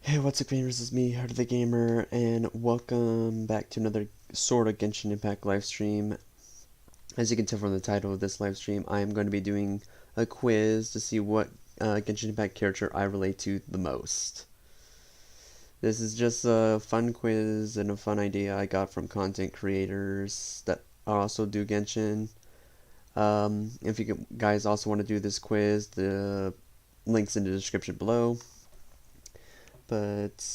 Hey, what's up, gamers? It's me, Heart of the Gamer, and welcome back to another sort of Genshin Impact live stream. As you can tell from the title of this live stream, I am going to be doing a quiz to see what Genshin Impact character I relate to the most. This is just a fun quiz and a fun idea I got from content creators that also do Genshin. If you guys also want to do this quiz, the link's in the description below. But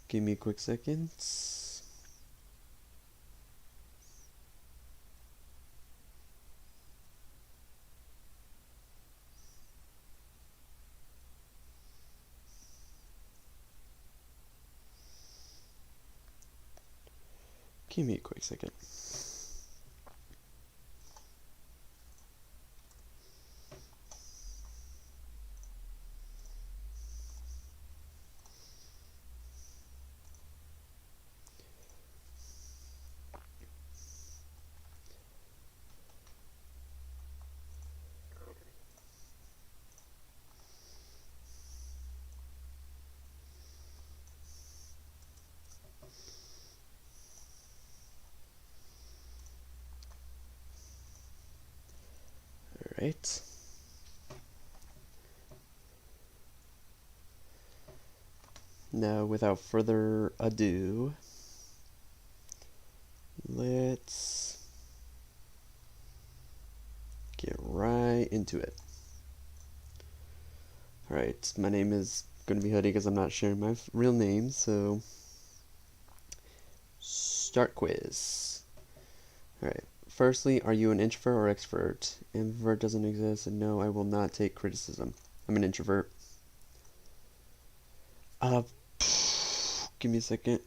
give me a quick second. Give me a quick second. Alright. Now, without further ado, let's get right into it. Alright, my name is going to be Hoodie because I'm not sharing my real name, so start quiz. Alright, firstly, are you an introvert or extrovert? Invert doesn't exist, and no, I will not take criticism. I'm an introvert. Give me a second.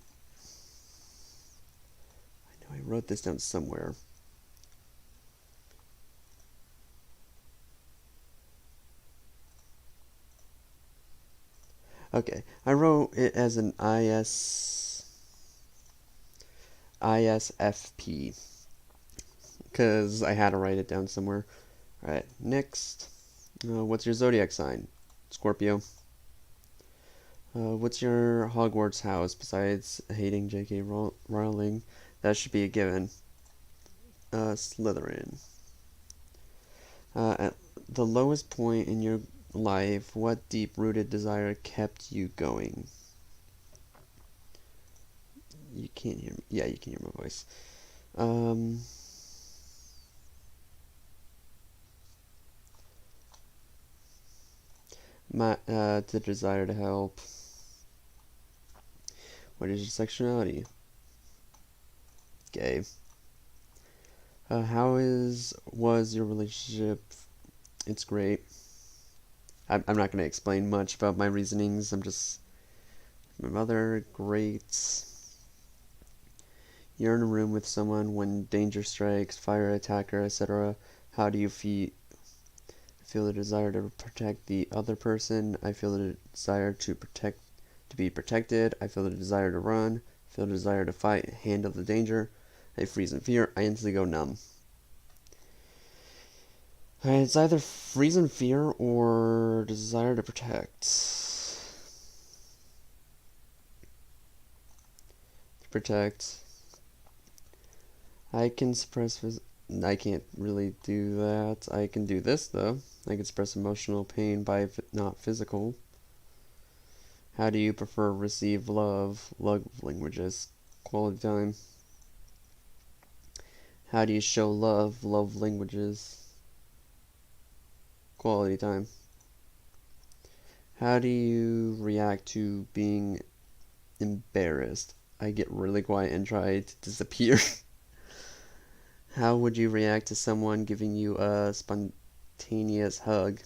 I know I wrote this down somewhere. Okay, I wrote it as an ISFP because I had to write it down somewhere. Alright, next. What's your zodiac sign? Scorpio. What's your Hogwarts house besides hating J.K. Rowling? That should be a given. Slytherin. At the lowest point in your life, what deep-rooted desire kept you going? You can't hear me. Yeah, you can hear my voice. The desire to help. What is your sexuality? Gay. Was your relationship? It's great. I'm not going to explain much about my reasonings. My mother, great. You're in a room with someone when danger strikes, fire attacker, etc. How do you feel? I feel the desire to protect the other person. I feel the desire to be protected. I feel the desire to run. I feel the desire to fight, handle the danger. I freeze in fear. I instantly go numb. Alright, it's either freeze in fear or desire to protect. To protect. I can suppress I can't really do that. I can do this, though. I can suppress emotional pain by not physical. How do you prefer receive love? Love languages. Quality time. How do you show love? Love languages. Quality time. How do you react to being embarrassed? I get really quiet and try to disappear. How would you react to someone giving you a spontaneous hug?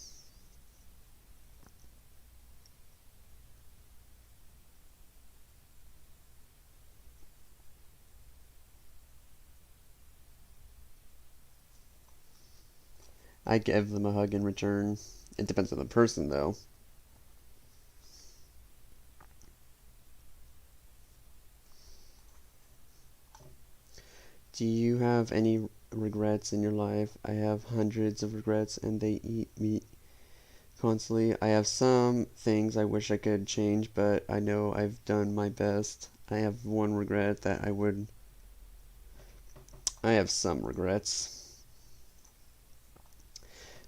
I give them a hug in return. It depends on the person, though. Do you have any regrets in your life? I have hundreds of regrets and they eat me constantly. I have some things I wish I could change, but I know I've done my best. I have one regret that I have some regrets.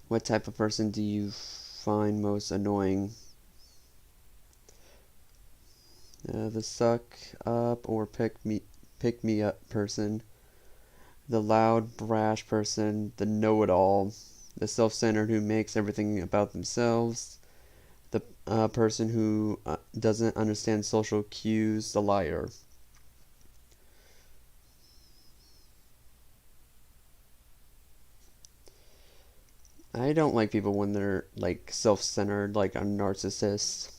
What type of person do you find most annoying? The suck up or pick me up person, the loud brash person, the know-it-all, the self-centered who makes everything about themselves, the person who doesn't understand social cues, the liar. I don't like people when they're like self-centered, like a narcissist.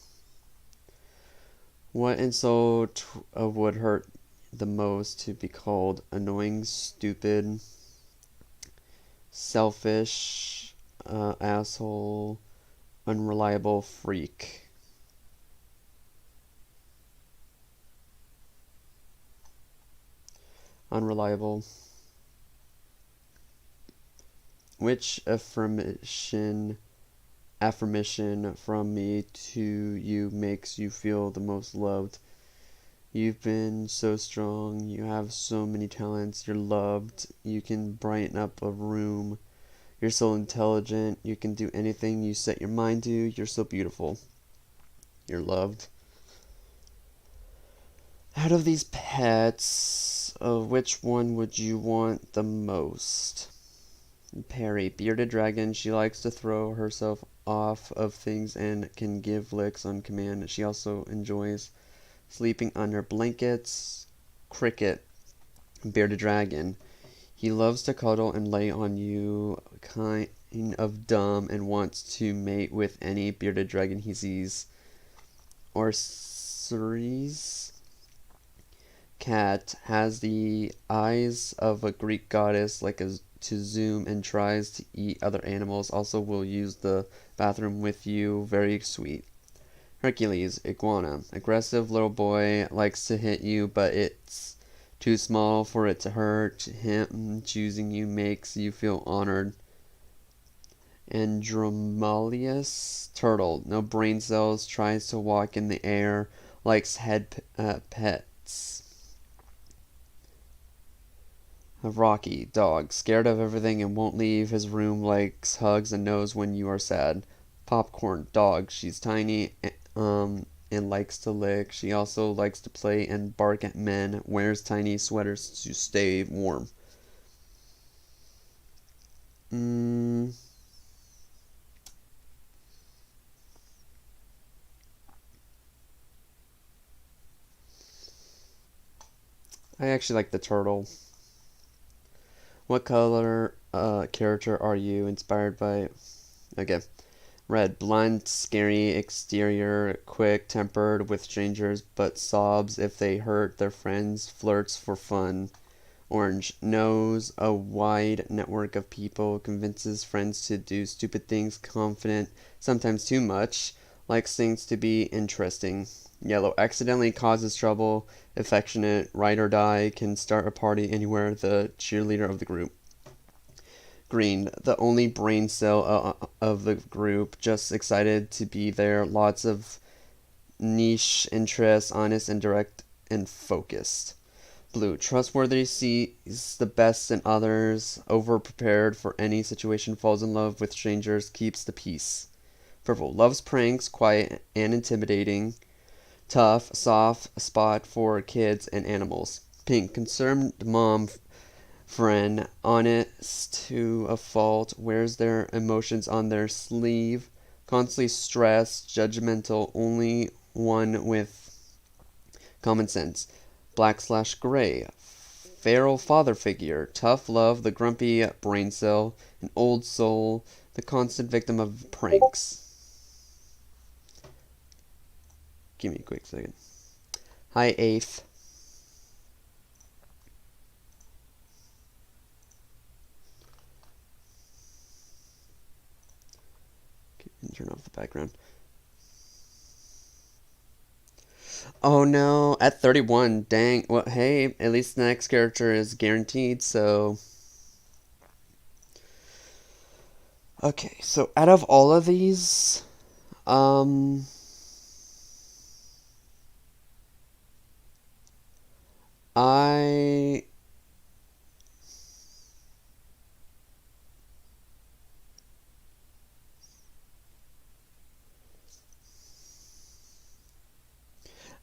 What insult would hurt the most? To be called annoying, stupid, selfish, asshole, unreliable, freak. Unreliable. Which affirmation from me to you makes you feel the most loved? You've been so strong, you have so many talents, you're loved, you can brighten up a room, you're so intelligent, you can do anything you set your mind to, you're so beautiful, you're loved. Out of these pets, which one would you want the most? Perry, bearded dragon. She likes to throw herself off of things and can give licks on command. She also enjoys sleeping under blankets. Cricket, bearded dragon. He loves to cuddle and lay on you, kind of dumb, and wants to mate with any bearded dragon he sees. Or Ceres, cat, has the eyes of a Greek goddess, like a to zoom, and tries to eat other animals. Also will use the bathroom with you. Very sweet. Hercules, iguana. Aggressive little boy, likes to hit you, but it's too small for it to hurt. Him choosing you makes you feel honored. Andromalius, turtle. No brain cells, tries to walk in the air, likes head pets. Rocky, dog, scared of everything and won't leave his room, likes hugs and knows when you are sad. Popcorn, dog, she's tiny and likes to lick. She also likes to play and bark at men, wears tiny sweaters to stay warm. I actually like the turtle. What color character are you inspired by? Okay. Red, blunt, scary exterior, quick-tempered with strangers, but sobs if they hurt their friends, flirts for fun. Orange, knows a wide network of people, convinces friends to do stupid things, confident, sometimes too much, likes things to be interesting. Yellow, accidentally causes trouble, affectionate, ride or die, can start a party anywhere, the cheerleader of the group. Green, the only brain cell of the group, just excited to be there, lots of niche interests, honest and direct and focused. Blue, trustworthy, sees the best in others, over-prepared for any situation, falls in love with strangers, keeps the peace. Purple, loves pranks, quiet and intimidating, tough, soft spot for kids and animals. Pink, concerned mom, friend, honest to a fault, wears their emotions on their sleeve, constantly stressed, judgmental, only one with common sense. Black/gray, feral father figure, tough love, the grumpy brain cell, an old soul, the constant victim of pranks. Give me a quick second. Hi, Eighth. Turn off the background. Oh no, at 31, dang. Well, hey, at least the next character is guaranteed, so... Okay, so out of all of these, um, I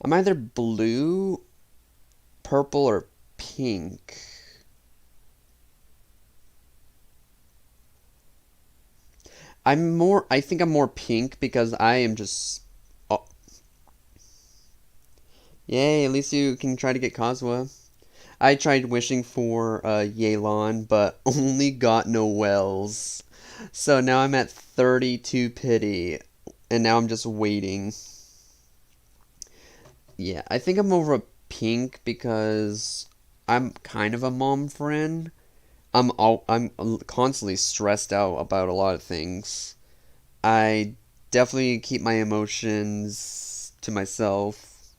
I'm either blue, purple, or pink. I think I'm more pink because I am just, oh, yay, at least you can try to get Kazuha. I tried wishing for Yelan, but only got Noel's. So now I'm at 32 pity, and now I'm just waiting. Yeah, I think I'm over a pink because I'm kind of a mom friend. I'm constantly stressed out about a lot of things. I definitely keep my emotions to myself.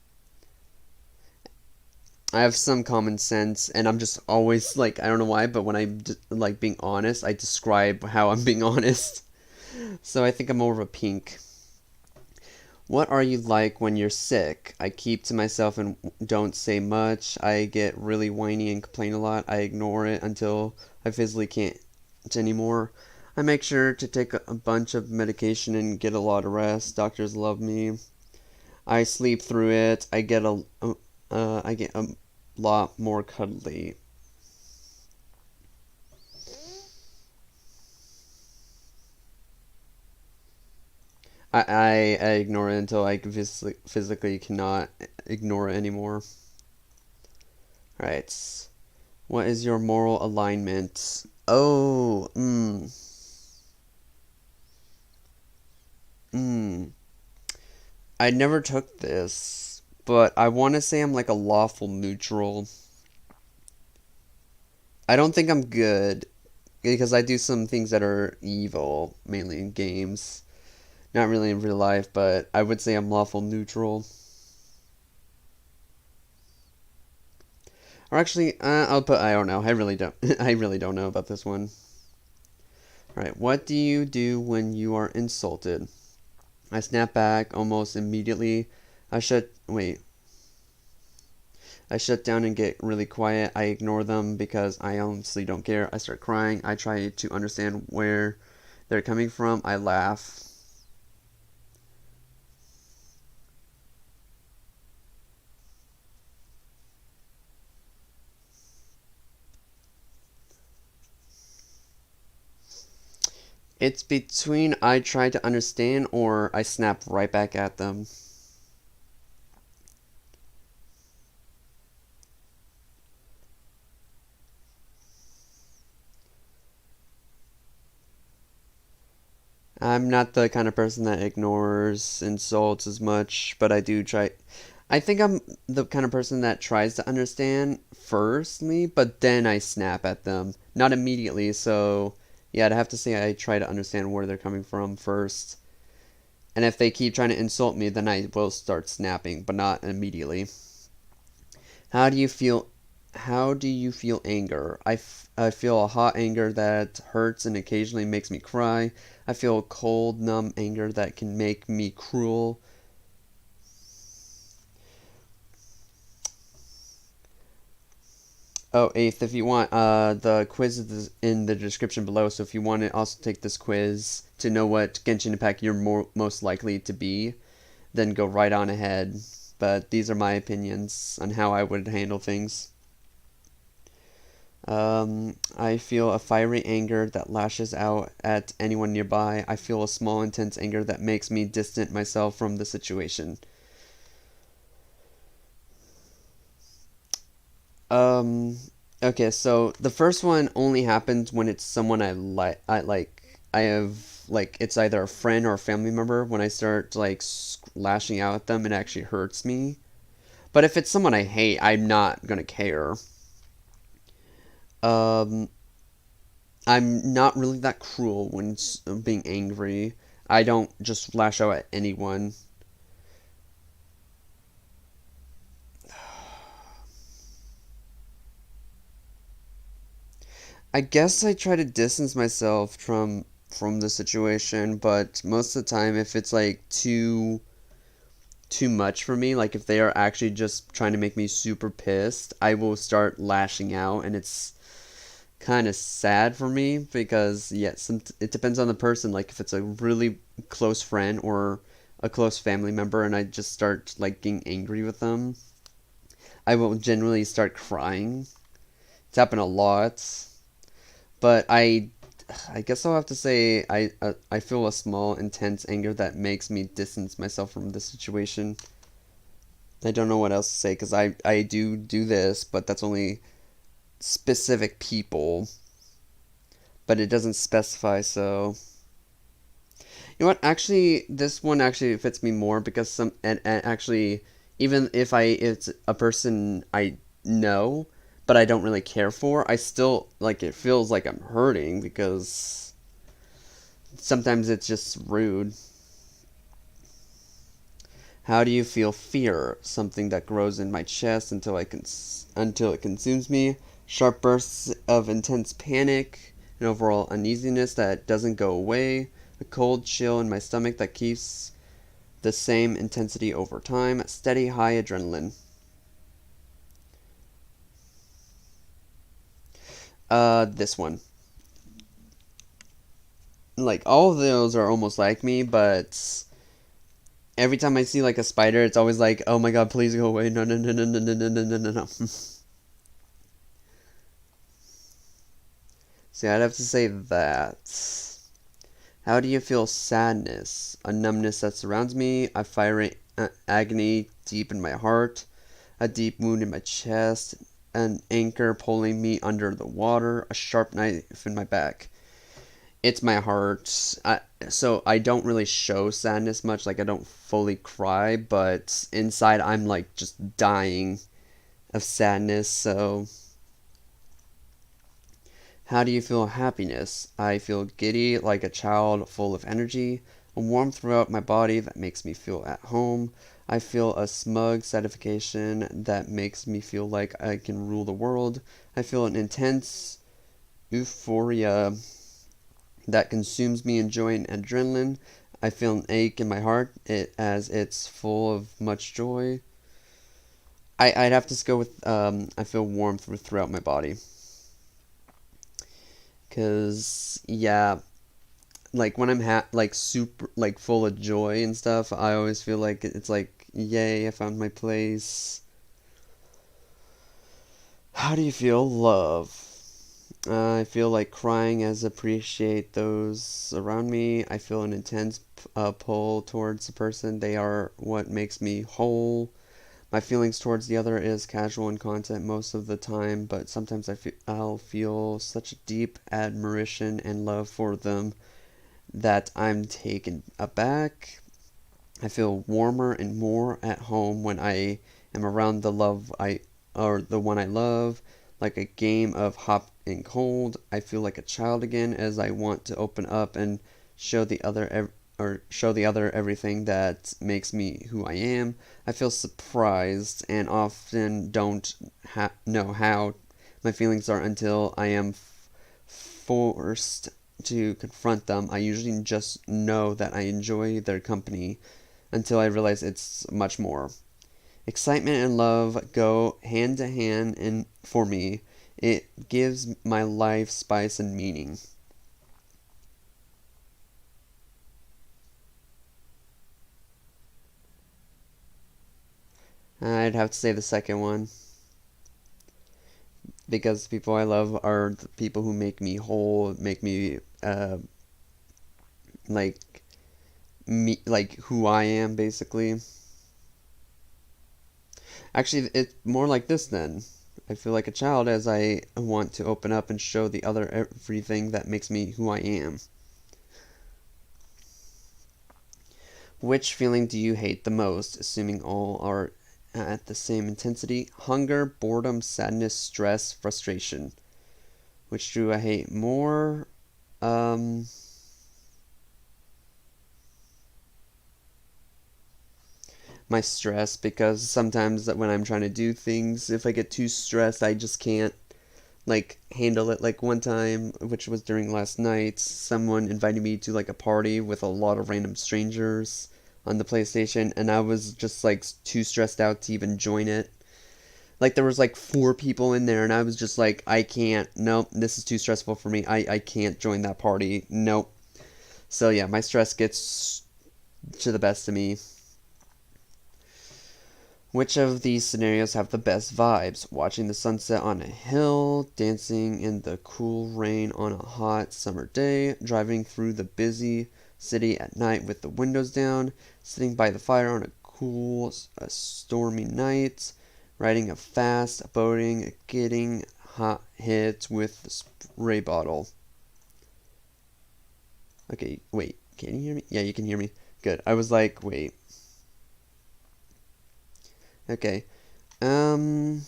I have some common sense, and I'm just always like, I don't know why, but when I'm like being honest, I describe how I'm being honest. So I think I'm over a pink. What are you like when you're sick? I keep to myself and don't say much. I get really whiny and complain a lot. I ignore it until I physically can't anymore. I make sure to take a bunch of medication and get a lot of rest. Doctors love me. I sleep through it. I get a lot more cuddly. I ignore it until I physically cannot ignore it anymore. Alright. What is your moral alignment? Oh, mm. I never took this, but I want to say I'm like a lawful neutral. I don't think I'm good because I do some things that are evil, mainly in games. Not really in real life, but I would say I'm lawful neutral. Or actually, I'll put I don't know. I really don't. I really don't know about this one. All right, what do you do when you are insulted? I snap back almost immediately. Wait. I shut down and get really quiet. I ignore them because I honestly don't care. I start crying. I try to understand where they're coming from. I laugh. It's between I try to understand or I snap right back at them. I'm not the kind of person that ignores insults as much, but I do try. I think I'm the kind of person that tries to understand firstly, but then I snap at them. Not immediately, so yeah, I'd have to say I try to understand where they're coming from first. And if they keep trying to insult me, then I will start snapping, but not immediately. How do you feel? How do you feel anger? I feel a hot anger that hurts and occasionally makes me cry. I feel a cold, numb anger that can make me cruel. Oh, eighth, if you want, the quiz is in the description below. So if you want to also take this quiz to know what Genshin Impact you're most likely to be, then go right on ahead. But these are my opinions on how I would handle things. I feel a fiery anger that lashes out at anyone nearby. I feel a small, intense anger that makes me distant myself from the situation. Um, okay, so the first one only happens when it's someone I like. I have like it's either a friend or a family member. When I start like lashing out at them, it actually hurts me. But if it's someone I hate, I'm not gonna care. Um, I'm not really that cruel when being angry. I don't just lash out at anyone. I guess I try to distance myself from from the situation, but most of the time, if it's like too much for me, like if they are actually just trying to make me super pissed, I will start lashing out, and it's kind of sad for me because yes, it depends on the person. Like if it's a really close friend or a close family member, and I just start like getting angry with them, I will generally start crying. It's happened a lot, but I guess I'll have to say I feel a small, intense anger that makes me distance myself from the situation. I don't know what else to say because I do this, but that's only specific people, but it doesn't specify. So you know what? Actually, this one actually fits me more because and actually, even if it's a person I know, but I don't really care for, I still like it feels like I'm hurting because sometimes it's just rude. How do you feel fear? Something that grows in my chest until it consumes me. Sharp bursts of intense panic, an overall uneasiness that doesn't go away, a cold chill in my stomach that keeps the same intensity over time, steady high adrenaline. This one. Like all of those are almost like me, but every time I see like a spider, it's always like, oh my god, please go away. No, no, no, no, no, no, no, no, no, no, no. See, I'd have to say that. How do you feel sadness? A numbness that surrounds me, a fiery agony deep in my heart, a deep wound in my chest, an anchor pulling me under the water, a sharp knife in my back. It's my heart. So I don't really show sadness much, like I don't fully cry, but inside I'm like just dying of sadness. So how do you feel happiness? I feel giddy like a child full of energy, a warmth throughout my body that makes me feel at home. I feel a smug satisfaction that makes me feel like I can rule the world. I feel an intense euphoria that consumes me in joy and adrenaline. I feel an ache in my heart as it's full of much joy. I'd have to go with I feel warmth throughout my body. Cause yeah, like when I'm like super like full of joy and stuff, I always feel like it's like yay, I found my place. How do you feel love? I feel like crying as appreciate those around me. I feel an intense pull towards the person. They are what makes me whole. My feelings towards the other is casual in content most of the time, but sometimes I'll feel such deep admiration and love for them that I'm taken aback. I feel warmer and more at home when I am around the love I or the one I love, like a game of hot and cold. I feel like a child again as I want to open up and show the other show the other everything that makes me who I am. I feel surprised and often don't know how my feelings are until I am forced to confront them. I usually just know that I enjoy their company until I realize it's much more. Excitement and love go hand to hand and for me. It gives my life spice and meaning. I'd have to say the second one because the people I love are the people who make me whole, make me like like who I am basically. Actually, it's more like this then. I feel like a child as I want to open up and show the other everything that makes me who I am. Which feeling do you hate the most, assuming all are at the same intensity? Hunger, boredom, sadness, stress, frustration. Which do I hate more? Um, my stress, because sometimes when I'm trying to do things, if I get too stressed, I just can't like handle it. Like one time, which was during last night, someone invited me to like a party with a lot of random strangers on the PlayStation, and I was just like too stressed out to even join it. Like there was like four people in there, and I was just like, I can't. Nope, this is too stressful for me. I can't join that party. Nope. So yeah, my stress gets to the best of me. Which of these scenarios have the best vibes? Watching the sunset on a hill, dancing in the cool rain on a hot summer day, driving through the busy city at night with the windows down, sitting by the fire on a cool, stormy night, riding a fast boating, getting hot hits with the spray bottle. Okay, wait, can you hear me? Yeah, you can hear me. Good. I was like, wait. Okay. Um,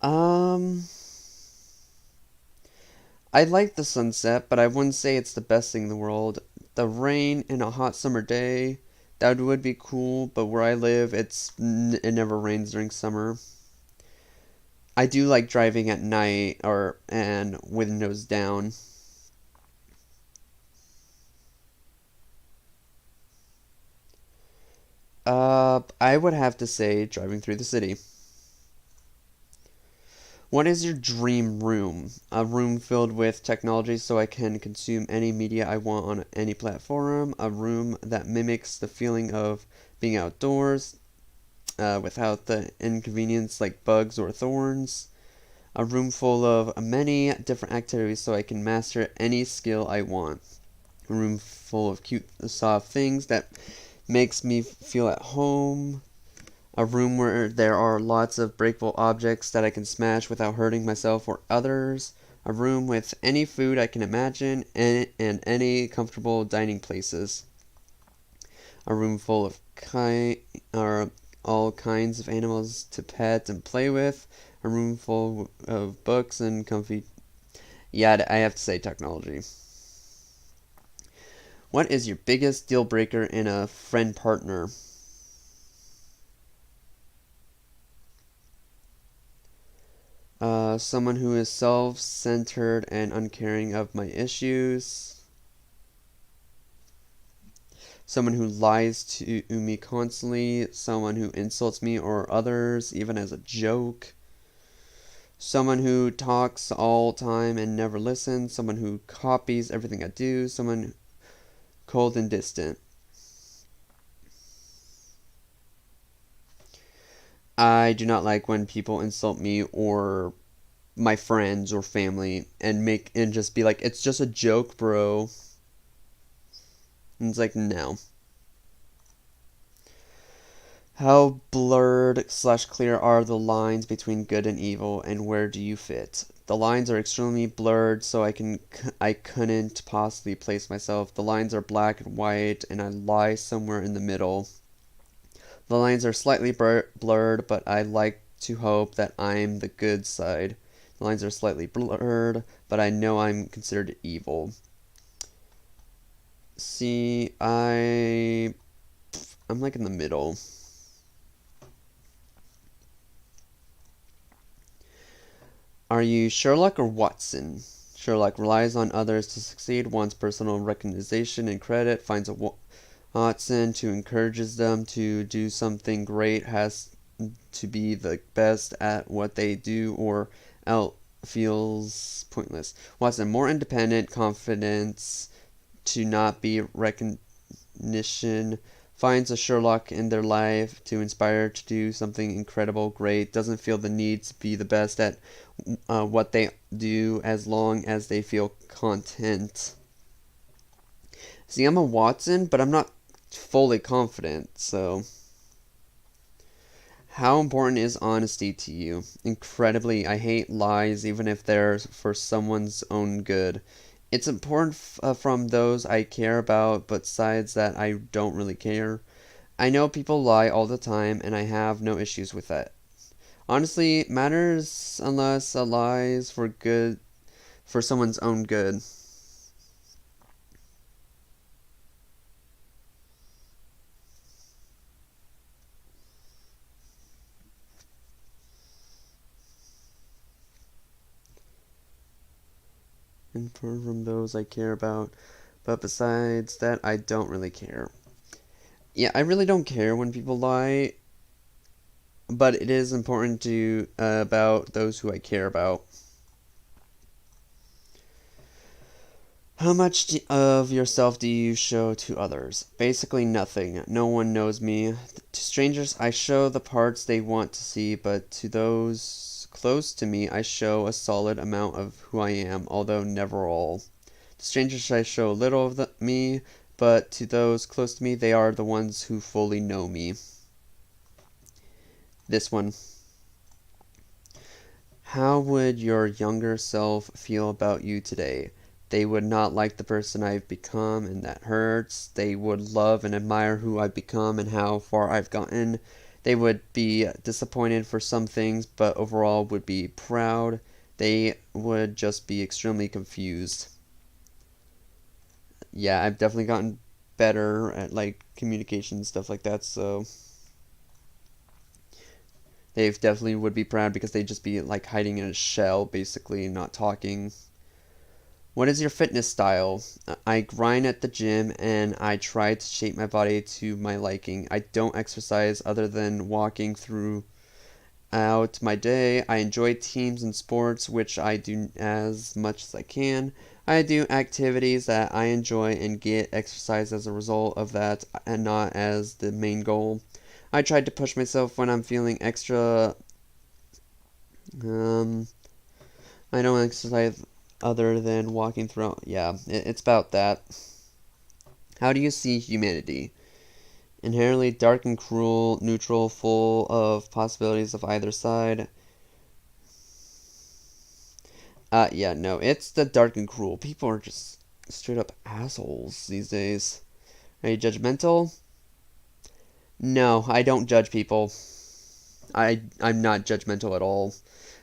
um, I like the sunset, but I wouldn't say it's the best thing in the world. The rain in a hot summer day, that would be cool, but where I live, it never rains during summer. I do like driving at night or and windows down. I would have to say driving through the city. What is your dream room? A room filled with technology so I can consume any media I want on any platform. A room that mimics the feeling of being outdoors without the inconvenience like bugs or thorns. A room full of many different activities so I can master any skill I want. A room full of cute, soft things that makes me feel at home. A room where there are lots of breakable objects that I can smash without hurting myself or others. A room with any food I can imagine and any comfortable dining places. A room full of or all kinds of animals to pet and play with. A room full of books and comfy. Yeah, I have to say technology. What is your biggest deal breaker in a friend partner? Someone who is self centered and uncaring of my issues. Someone who lies to me constantly. Someone who insults me or others, even as a joke. Someone who talks all the time and never listens. Someone who copies everything I do. Someone cold and distant. I do not like when people insult me or my friends or family and just be like, it's just a joke, bro. And it's like, no. How blurred slash clear are the lines between good and evil, and where do you fit? The lines are extremely blurred, so I couldn't possibly place myself. The lines are black and white, and I lie somewhere in the middle. The lines are slightly blurred, but I like to hope that I'm the good side. The lines are slightly blurred, but I know I'm considered evil. See, I'm like in the middle. Are you Sherlock or Watson? Sherlock relies on others to succeed, wants personal recognition and credit, finds a Watson to encourages them to do something great, has to be the best at what they do, or else feels pointless. Watson, more independent, confidence to not be recognition, finds a Sherlock in their life to inspire to do something incredible, great, doesn't feel the need to be the best at what they do as long as they feel content. See, I'm a Watson, but I'm not fully confident, so. How important is honesty to you? Incredibly, I hate lies even if they're for someone's own good. It's important from those I care about, but besides that, I don't really care. I know people lie all the time, and I have no issues with that. Honestly, it matters unless a lie is for someone's own good. and from those I care about. But besides that, I don't really care. Yeah, I really don't care when people lie, but it is important to about those who I care about. How much of yourself do you show to others? Basically nothing. No one knows me. To strangers, I show the parts they want to see, but to those close to me, I show a solid amount of who I am, although never all. To strangers, I show little of me, but to those close to me, they are the ones who fully know me. This one. How would your younger self feel about you today? They would not like the person I've become, and that hurts. They would love and admire who I've become and how far I've gotten. They would be disappointed for some things, but overall would be proud. They would just be extremely confused. Yeah, I've definitely gotten better at like communication and stuff like that, so they definitely would be proud because they'd just be like hiding in a shell, basically, not talking. What is your fitness style? I grind at the gym and I try to shape my body to my liking. I don't exercise other than walking throughout my day. I enjoy teams and sports, which I do as much as I can. I do activities that I enjoy and get exercise as a result of that and not as the main goal. I try to push myself when I'm feeling extra. I don't exercise other than walking throughout. Yeah, it's about that. How do you see humanity? Inherently dark and cruel, neutral, full of possibilities of either side. Yeah, no, it's the dark and cruel. People are just straight up assholes these days. Are you judgmental? No, I don't judge people. I'm not judgmental at all.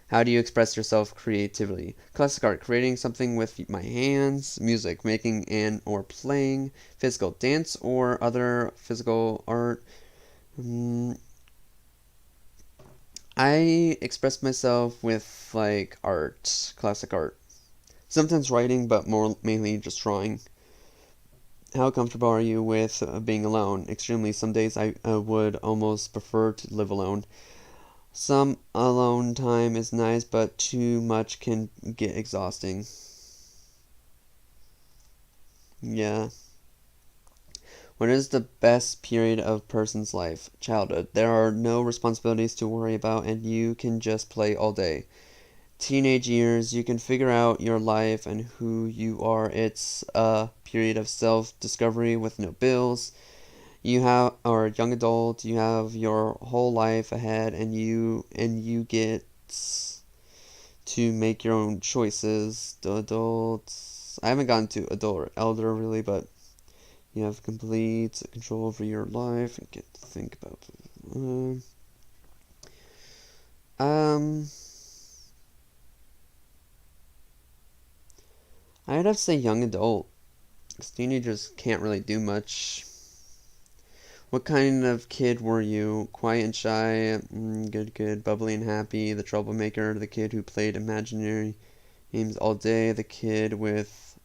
How do you express yourself creatively? Classic art, creating something with my hands. Music, making and or playing. Physical, dance or other physical art. I express myself with like art, classic art. Sometimes writing, but more mainly just drawing. How comfortable are you with being alone? Extremely. Some days I would almost prefer to live alone. Some alone time is nice, but too much can get exhausting. Yeah. What is the best period of a person's life? Childhood. There are no responsibilities to worry about, and you can just play all day. Teenage years, you can figure out your life and who you are. It's a period of self-discovery with no bills. You have, or young adult, you have your whole life ahead, and you get to make your own choices. The adults, I haven't gotten to adult or elder really, but you have complete control over your life and get to think about it. I'd have to say young adult, because teenagers can't really do much. What kind of kid were you? Quiet and shy, good, bubbly and happy, the troublemaker, the kid who played imaginary games all day, the kid with...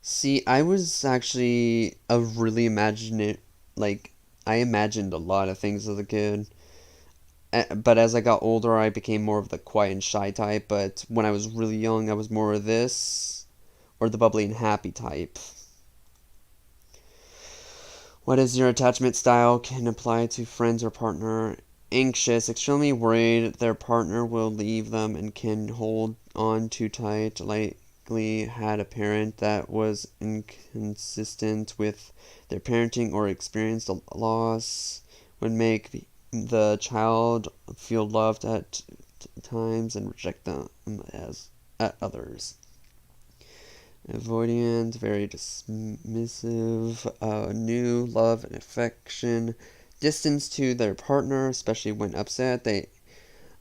See, I was actually a really imaginative, like, I imagined a lot of things as a kid. But as I got older, I became more of the quiet and shy type, but when I was really young, I was more of this, or the bubbly and happy type. What is your attachment style? Can apply to friends or partner. Anxious, extremely worried their partner will leave them and can hold on too tight. Likely had a parent that was inconsistent with their parenting or experienced a loss. Would make the child feel loved at times and reject them as at others. Avoidant, very dismissive, new love and affection, distance to their partner, especially when upset. They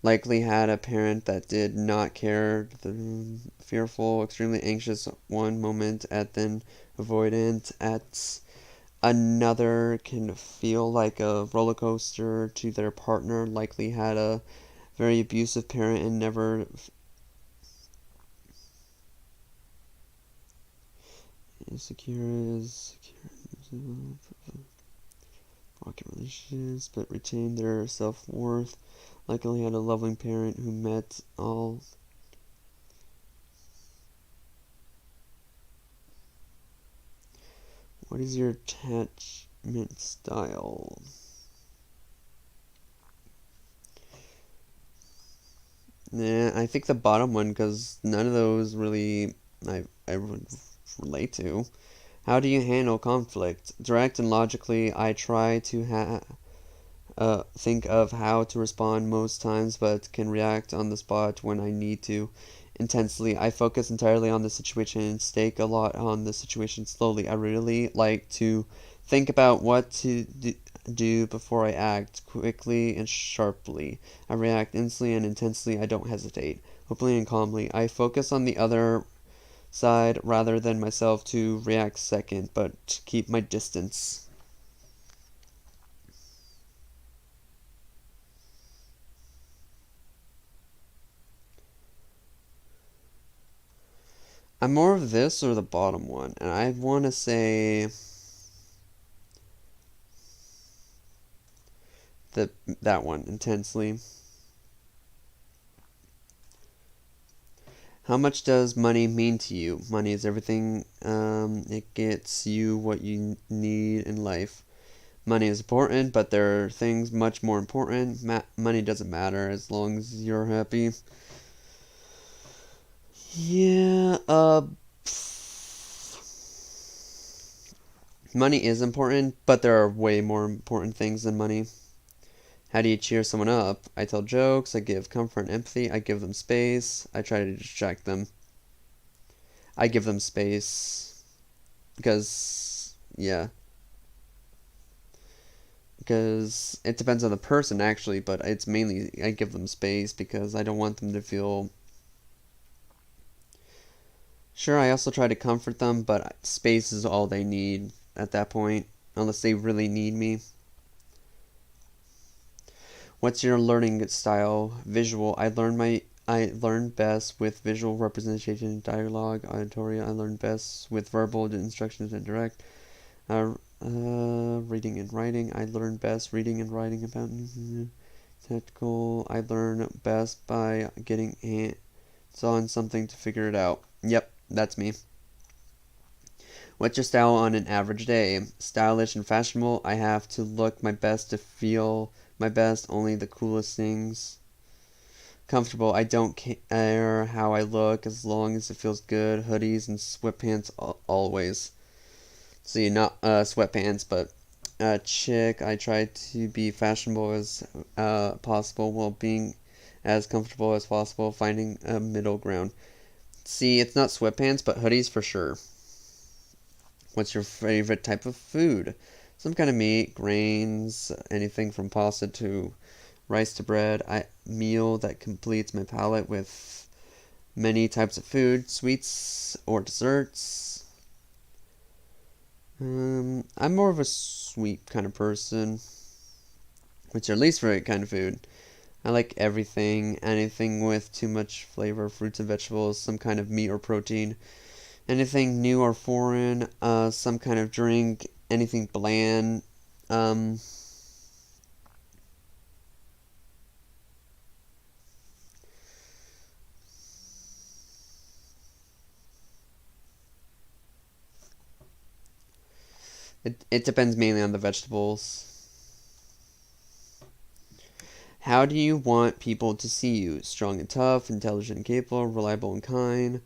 likely had a parent that did not care. Fearful, extremely anxious one moment, at then avoidant at another. Can feel like a roller coaster to their partner. Likely had a very abusive parent and never Secure broken relationships, but retained their self-worth. Likely had a loving parent who met all. What is your attachment style? Nah, I think the bottom one, because none of those really I would relate to. How do you handle conflict? Direct and logically, I try to think of how to respond most times, but can react on the spot when I need to. Intensely, I focus entirely on the situation and stake a lot on the situation slowly. I really like to think about what to do before I act, quickly and sharply. I react instantly and intensely. I don't hesitate. Hopefully and calmly. I focus on the other side rather than myself to react second, but keep my distance. I'm more of this or the bottom one, and I want to say that one, intensely. How much does money mean to you? Money is everything. It gets you what you need in life. Money is important, but there are things much more important. Money doesn't matter as long as you're happy. Yeah, money is important, but there are way more important things than money. How do you cheer someone up? I tell jokes, I give comfort and empathy, I give them space, I try to distract them. I give them space. Because, yeah. Because it depends on the person, actually, but it's mainly I give them space because I don't want them to feel. Sure, I also try to comfort them, but space is all they need at that point, unless they really need me. What's your learning style? Visual. I learn best with visual representation, dialogue, auditory. I learn best with verbal instructions and direct. Reading and writing. I learn best reading and writing about technical. I learn best by getting hands on something to figure it out. Yep, that's me. What's your style on an average day? Stylish and fashionable. I have to look my best to feel my best. Only the coolest things. Comfortable. I don't care how I look as long as it feels good. Hoodies and sweatpants always. See, not sweatpants, but chick. I try to be fashionable as possible while being as comfortable as possible. Finding a middle ground. See, it's not sweatpants, but hoodies for sure. What's your favorite type of food? Some kind of meat, grains, anything from pasta to rice to bread. Meal that completes my palate with many types of food, sweets or desserts. I'm more of a sweet kind of person. What's your least favorite kind of food? I like everything, anything with too much flavor, fruits and vegetables, some kind of meat or protein. Anything new or foreign, some kind of drink, anything bland. It depends mainly on the vegetables. How do you want people to see you? Strong and tough, intelligent and capable, reliable and kind,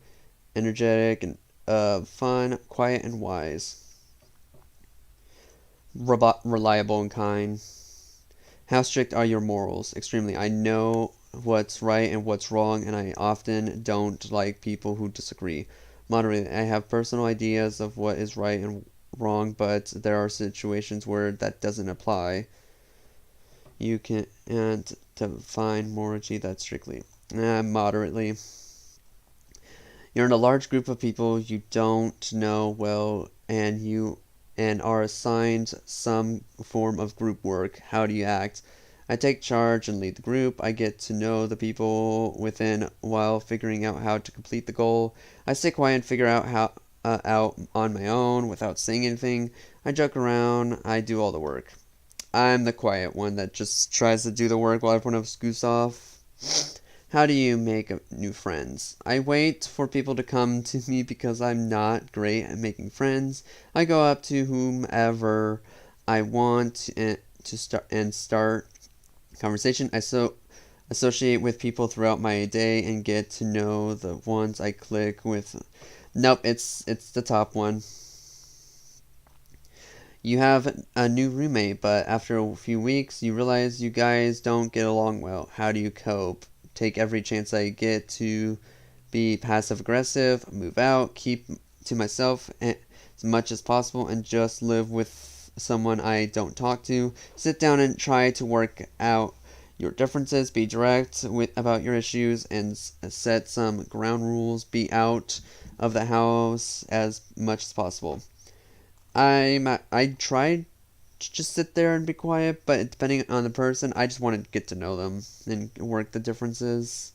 energetic and fun, quiet and wise. Reliable and kind. How strict are your morals? Extremely. I know what's right and what's wrong, and I often don't like people who disagree. Moderately. I have personal ideas of what is right and wrong, but there are situations where that doesn't apply. You can't define morality that strictly. Moderately. You're in a large group of people you don't know well, and are assigned some form of group work. How do you act? I take charge and lead the group. I get to know the people within while figuring out how to complete the goal. I stay quiet and figure out out on my own without saying anything. I joke around. I do all the work. I'm the quiet one that just tries to do the work while everyone else goofs off. How do you make new friends? I wait for people to come to me because I'm not great at making friends. I go up to whomever I want to start conversation. I associate with people throughout my day and get to know the ones I click with. Nope, it's the top one. You have a new roommate, but after a few weeks, you realize you guys don't get along well. How do you cope? Take every chance I get to be passive aggressive, move out, keep to myself as much as possible, and just live with someone I don't talk to. Sit down and try to work out your differences. Be direct about your issues and set some ground rules. Be out of the house as much as possible. I tried to just sit there and be quiet, but depending on the person, I just want to get to know them and work the differences.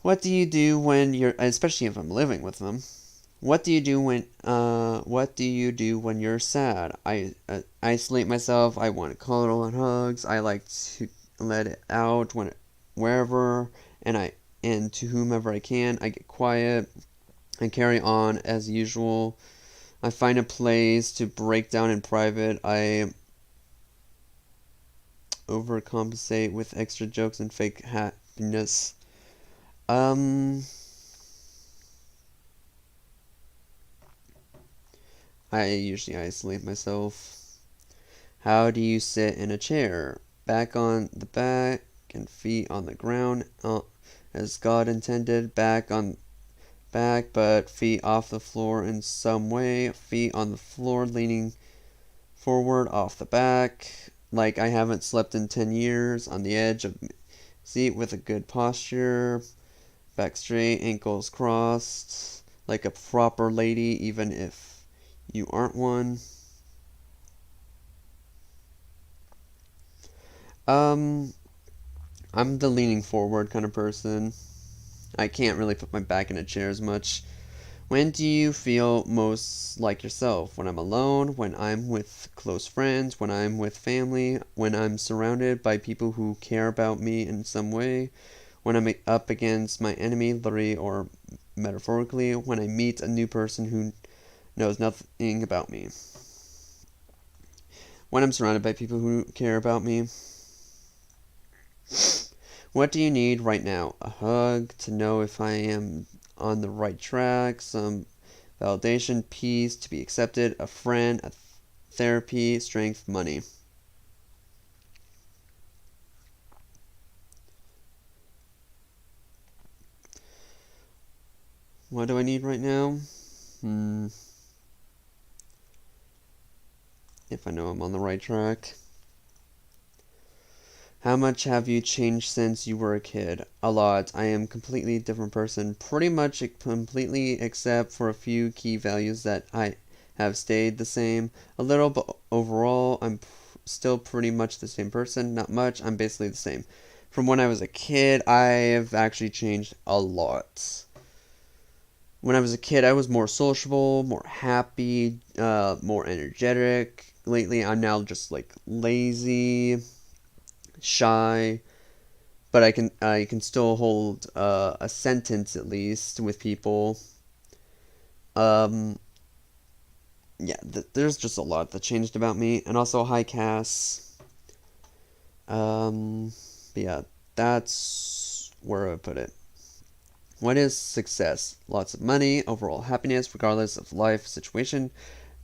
What do you do when you're, especially if I'm living with them? What do you do when you're sad? I isolate myself. I want cuddle and hugs. I like to let it out wherever and to whomever I can. I get quiet and carry on as usual. I find a place to break down in private. I overcompensate with extra jokes and fake happiness. I usually isolate myself. How do you sit in a chair? Back on the back and feet on the ground, as God intended. Back on back, but feet off the floor in some way. Feet on the floor, leaning forward off the back, like I haven't slept in 10 years. On the edge of seat with a good posture. Back straight, ankles crossed, like a proper lady, even if you aren't one. I'm the leaning forward kind of person. I can't really put my back in a chair as much. When do you feel most like yourself? When I'm alone, when I'm with close friends, when I'm with family, when I'm surrounded by people who care about me in some way, when I'm up against my enemy, literally or metaphorically, when I meet a new person who knows nothing about me. When I'm surrounded by people who care about me. What do you need right now? A hug to know if I am on the right track, some validation, peace, to be accepted, a friend, therapy, strength, money. What do I need right now? If I know I'm on the right track. How much have you changed since you were a kid? A lot. I am a completely different person. Pretty much completely except for a few key values that I have stayed the same. A little, but overall, I'm still pretty much the same person. Not much. I'm basically the same. From when I was a kid, I have actually changed a lot. When I was a kid, I was more sociable, more happy, more energetic. Lately, I'm now just like lazy, shy, but I can still hold a sentence at least with people. Um, yeah, there's just a lot that changed about me, and also high Cass. But yeah, that's where I put it. What is success? Lots of money, overall happiness, regardless of life situation.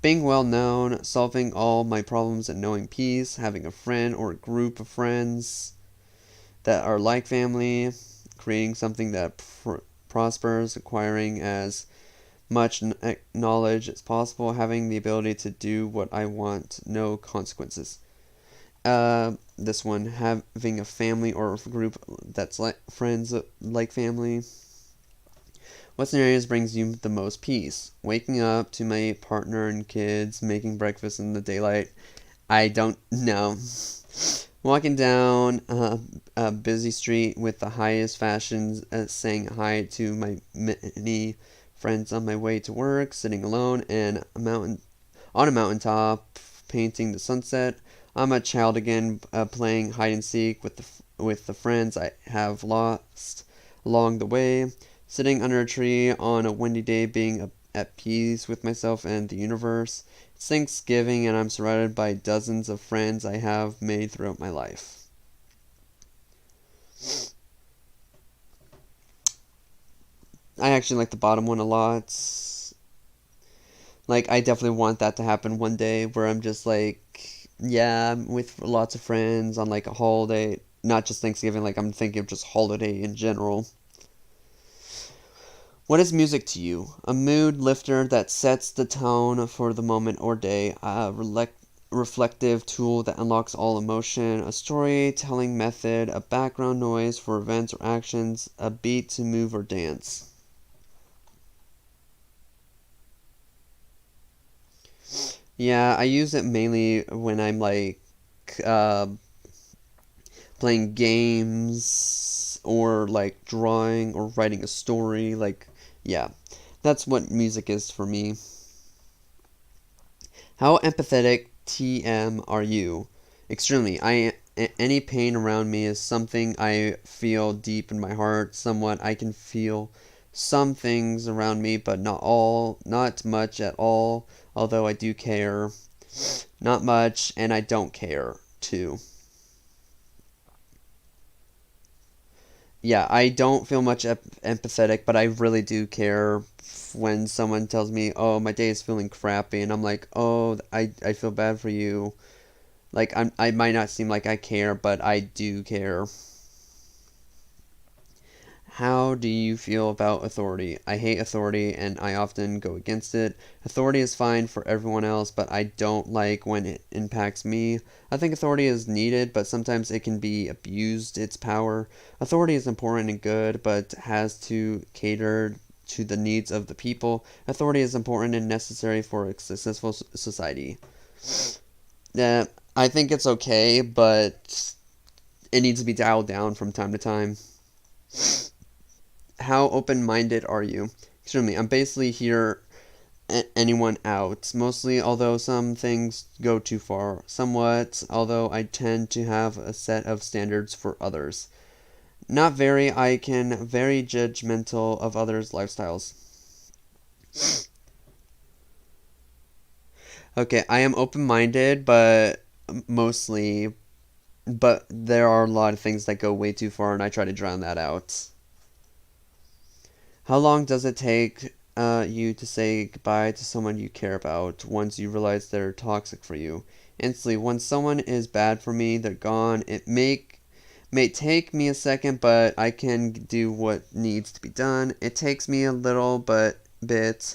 Being well known, solving all my problems and knowing peace, having a friend or a group of friends that are like family, creating something that prospers, acquiring as much knowledge as possible, having the ability to do what I want, no consequences. This one, having a family or a group that's like friends like family. What scenarios brings you the most peace? Waking up to my partner and kids, making breakfast in the daylight. I don't know. Walking down a busy street with the highest fashions, saying hi to my many friends on my way to work, sitting alone and on a mountaintop, painting the sunset. I'm a child again, playing hide and seek with the friends I have lost along the way, sitting under a tree on a windy day, being at peace with myself and the universe. It's Thanksgiving, and I'm surrounded by dozens of friends I have made throughout my life. I actually like the bottom one a lot. Like, I definitely want that to happen one day where I'm just like, yeah, I'm with lots of friends on like a holiday, not just Thanksgiving, like I'm thinking of just holiday in general. What is music to you? A mood lifter that sets the tone for the moment or day, a reflective tool that unlocks all emotion, a storytelling method, a background noise for events or actions, a beat to move or dance. Yeah, I use it mainly when I'm like uh, playing games or like drawing or writing a story. Like, yeah, that's what music is for me. How empathetic TM are you? Extremely. Any pain around me is something I feel deep in my heart. Somewhat I can feel some things around me, but not all, not much at all. Although I do care, not much, and I don't care too. Yeah, I don't feel much empathetic, but I really do care when someone tells me, "Oh, my day is feeling crappy," and I'm like, "Oh, I feel bad for you." Like I might not seem like I care, but I do care. How do you feel about authority? I hate authority and I often go against it. Authority is fine for everyone else, but I don't like when it impacts me. I think authority is needed, but sometimes it can be abused, its power. Authority is important and good, but has to cater to the needs of the people. Authority is important and necessary for a successful society. Yeah, I think it's okay, but it needs to be dialed down from time to time. How open-minded are you? Extremely. I'm basically here anyone out. Mostly, although some things go too far. Somewhat, although I tend to have a set of standards for others. Not very, I can very judgmental of others' lifestyles. Okay, I am open-minded, but mostly, but there are a lot of things that go way too far, and I try to drown that out. How long does it take you to say goodbye to someone you care about once you realize they're toxic for you? Instantly, when someone is bad for me, they're gone. It may take me a second, but I can do what needs to be done. It takes me a little bit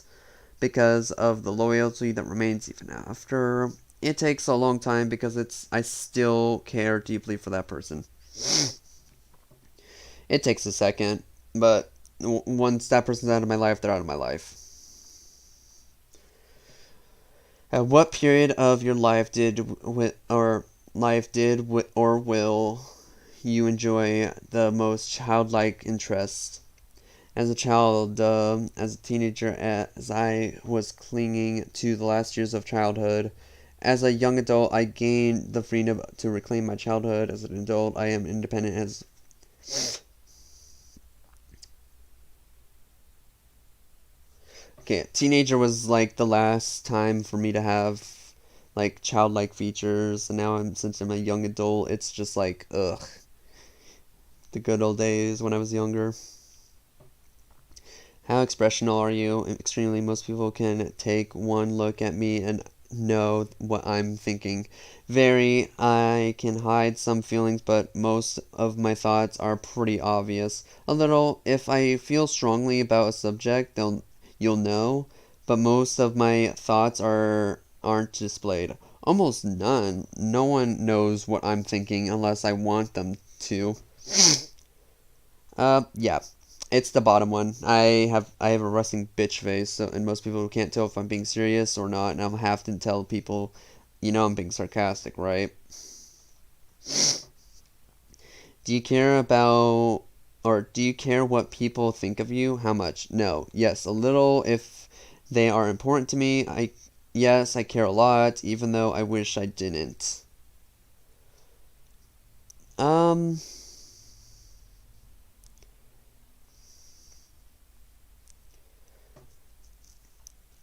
because of the loyalty that remains even after. It takes a long time because I still care deeply for that person. It takes a second, but once that person's out of my life, they're out of my life. At what period of your life or will you enjoy the most childlike interest? As a child, as a teenager, as I was clinging to the last years of childhood. As a young adult, I gained the freedom to reclaim my childhood. As an adult, I am independent as okay, teenager was like the last time for me to have like childlike features, and now since I'm a young adult, it's just like ugh, the good old days when I was younger. How expressional are you? Extremely. Most people can take one look at me and know what I'm thinking. Very. I can hide some feelings, but most of my thoughts are pretty obvious. A little. If I feel strongly about a subject, you'll know. But most of my thoughts aren't displayed. Almost none. No one knows what I'm thinking unless I want them to. Yeah. It's the bottom one. I have a resting bitch face, so and most people can't tell if I'm being serious or not, and I'm have to tell people, I'm being sarcastic, right? Do you care about or do you care what people think of you? How much? No. Yes, a little if they are important to me. Yes, I care a lot, even though I wish I didn't. Um,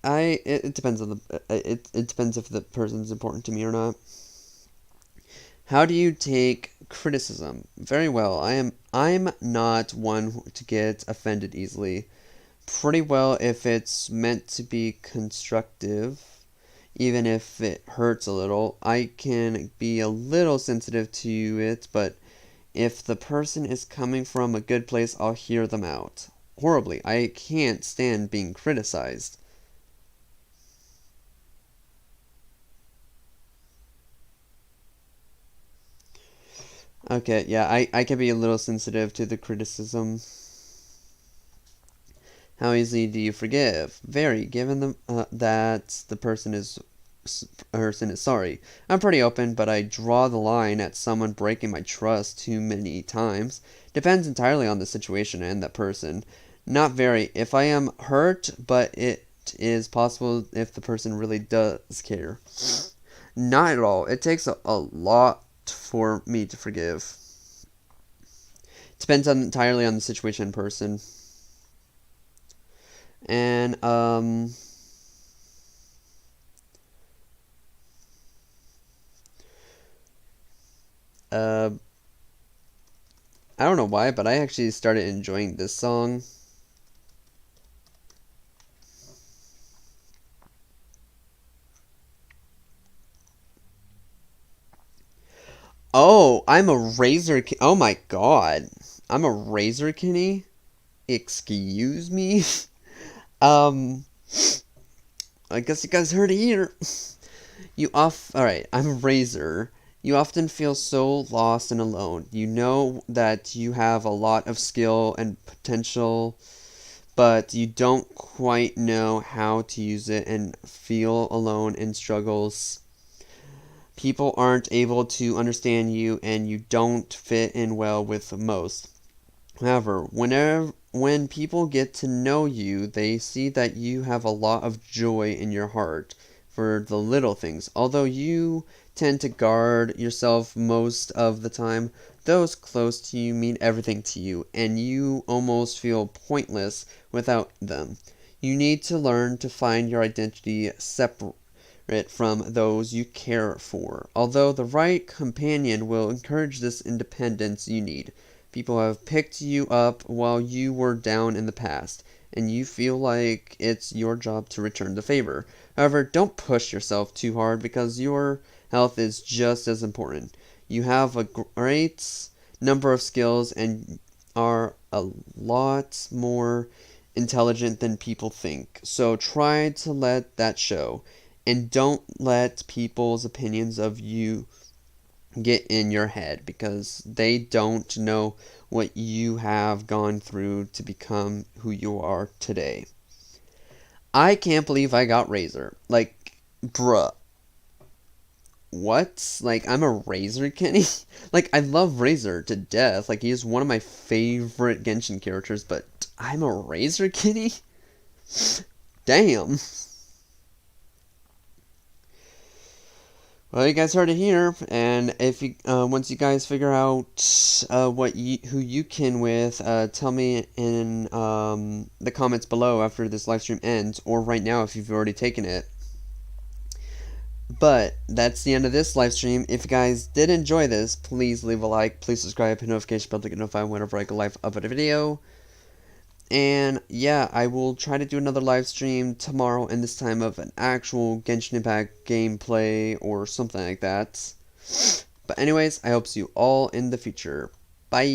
it depends on it depends if the person's important to me or not. How do you take criticism? Very well. I'm not one to get offended easily. Pretty well if it's meant to be constructive, even if it hurts a little. I can be a little sensitive to it, but if the person is coming from a good place, I'll hear them out. Horribly. I can't stand being criticized. Okay, yeah, I can be a little sensitive to the criticism. How easily do you forgive? Very, given that the person is sorry. I'm pretty open, but I draw the line at someone breaking my trust too many times. Depends entirely on the situation and that person. Not very. If I am hurt, but it is possible if the person really does care. Not at all. It takes a lot for me to forgive. Depends entirely on the situation and person. And uh I don't know why, but I actually started enjoying this song. Oh, I'm a razor. Oh my god, I'm a razor kinny. Excuse me. um, I guess you guys heard it here. Alright, I'm a razor. You often feel so lost and alone. You know that you have a lot of skill and potential, but you don't quite know how to use it and feel alone in struggles. People aren't able to understand you and you don't fit in well with most. However, when people get to know you, they see that you have a lot of joy in your heart for the little things. Although you tend to guard yourself most of the time, those close to you mean everything to you, and you almost feel pointless without them. You need to learn to find your identity separate from those you care for. Although the right companion will encourage this independence you need. People have picked you up while you were down in the past, and you feel like it's your job to return the favor. However, don't push yourself too hard because your health is just as important. You have a great number of skills and are a lot more intelligent than people think. So try to let that show. And don't let people's opinions of you get in your head because they don't know what you have gone through to become who you are today. I can't believe I got Razor. Like, bruh. What? Like, I'm a Razor Kenny? Like, I love Razor to death. Like, he is one of my favorite Genshin characters, but I'm a Razor Kenny? Damn. Well, you guys heard it here, and if you once you guys figure out who you can with, tell me in the comments below after this live stream ends, or right now if you've already taken it. But that's the end of this live stream. If you guys did enjoy this, please leave a like, please subscribe, hit notification bell to get notified whenever I go live upload a video. And yeah, I will try to do another live stream tomorrow, and this time of an actual Genshin Impact gameplay or something like that. But anyways, I hope to see you all in the future. Bye!